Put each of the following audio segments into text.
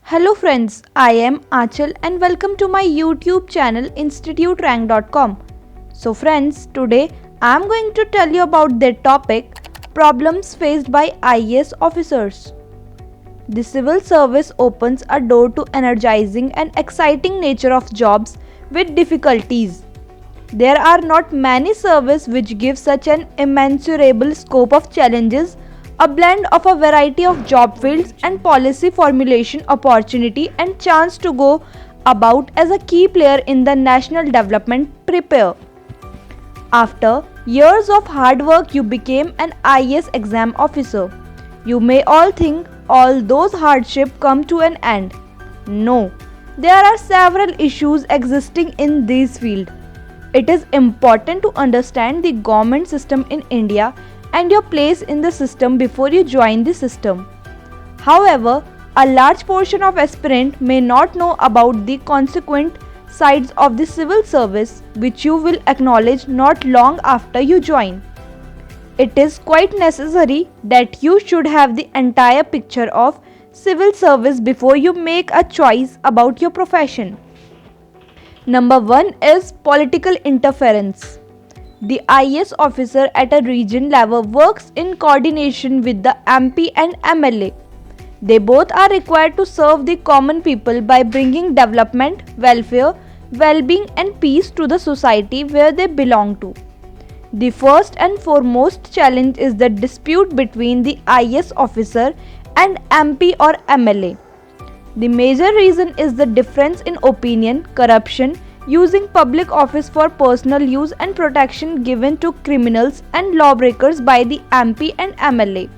Hello friends, I am Achal and welcome to my YouTube channel instituterank.com. So friends, today I am going to tell you about the topic problems faced by IAS officers. The civil service opens a door to energizing and exciting nature of jobs with difficulties. There are not many services which give such an immeasurable scope of challenges, a blend of a variety of job fields and policy formulation opportunity and chance to go about as a key player in the national development prepare. After years of hard work, you became an IAS exam officer. You may all think all those hardships come to an end. No, there are several issues existing in this field. It is important to understand the government system in India and your place in the system before you join the system. However, a large portion of aspirants may not know about the consequent sides of the civil service, which you will acknowledge not long after you join. It is quite necessary that you should have the entire picture of civil service before you make a choice about your profession. Number 1 is political interference. The IAS officer at a region level works in coordination with the MP and MLA. They both are required to serve the common people by bringing development, welfare, well-being and peace to the society where they belong to. The first and foremost challenge is the dispute between the IAS officer and MP or MLA. The major reason is the difference in opinion, corruption, using public office for personal use and protection given to criminals and lawbreakers by the MP and MLA.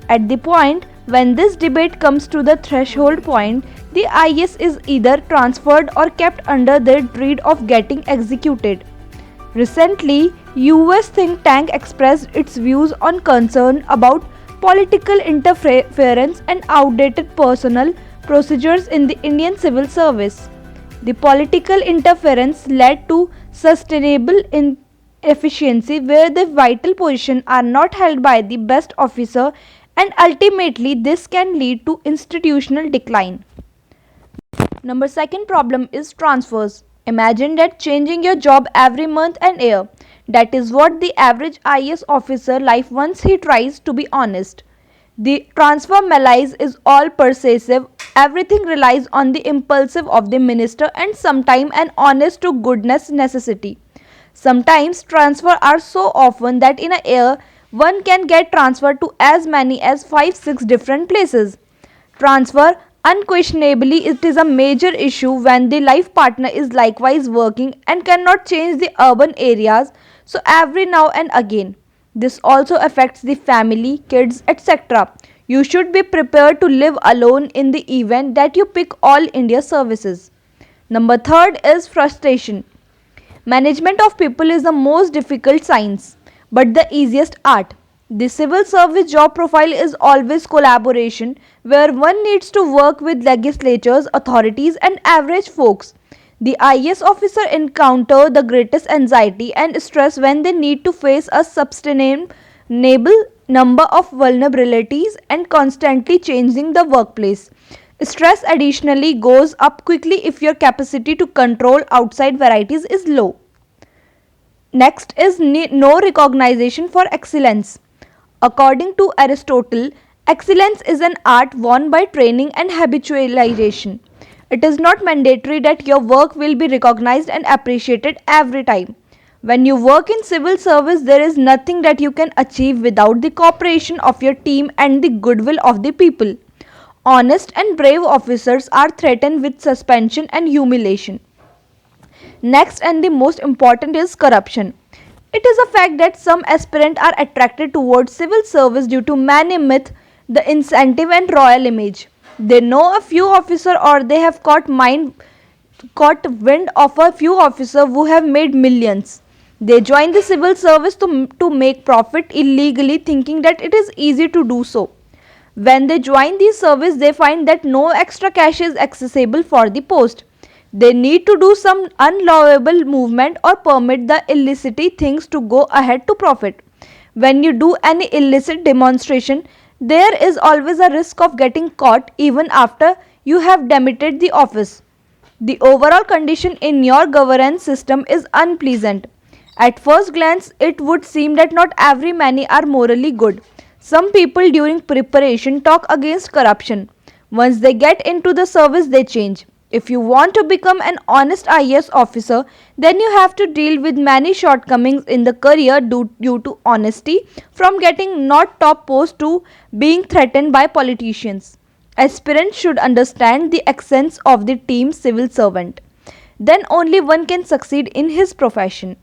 At the point when this debate comes to the threshold point, the IAS is either transferred or kept under the dread of getting executed. Recently, US think tank expressed its views on concern about political interference and outdated personnel procedures in the Indian civil service. The political interference led to sustainable inefficiency where the vital positions are not held by the best officer, and ultimately this can lead to institutional decline. Number second problem is transfers. Imagine that changing your job every month and year. That is what the average IAS officer life once he tries, to be honest. The transfer malaise is all pervasive. Everything relies on the impulsive of the minister and sometimes an honest to goodness necessity. Sometimes transfer are so often that in a year one can get transferred to as many as 5-6 different places. Transfer unquestionably it is a major issue when the life partner is likewise working and cannot change the urban areas so every now and again. This also affects the family, kids, etc. You should be prepared to live alone in the event that you pick all India services. Number third is frustration. Management of people is the most difficult science, but the easiest art. The civil service job profile is always collaboration, where one needs to work with legislatures, authorities, and average folks. The IAS officer encounter the greatest anxiety and stress when they need to face a substantial number of vulnerabilities and constantly changing the workplace. Stress additionally goes up quickly if your capacity to control outside varieties is low. Next is no recognition for excellence. According to Aristotle, excellence is an art won by training and habitualization. It is not mandatory that your work will be recognized and appreciated every time. When you work in civil service, there is nothing that you can achieve without the cooperation of your team and the goodwill of the people. Honest and brave officers are threatened with suspension and humiliation. Next and the most important is corruption. It is a fact that some aspirants are attracted towards civil service due to many myths, the incentive and royal image. They know a few officers or they have caught wind of a few officers who have made millions. They join the civil service to make profit illegally, thinking that it is easy to do so. When they join the service, they find that no extra cash is accessible for the post. They need to do some unlawful movement or permit the illicit things to go ahead to profit. When you do any illicit demonstration, there is always a risk of getting caught even after you have demoted the office. The overall condition in your governance system is unpleasant. At first glance, it would seem that not every many are morally good. Some people during preparation talk against corruption. Once they get into the service, they change. If you want to become an honest IAS officer, then you have to deal with many shortcomings in the career due to honesty, from getting not top post to being threatened by politicians. Aspirants should understand the essence of the team civil servant. Then only one can succeed in his profession.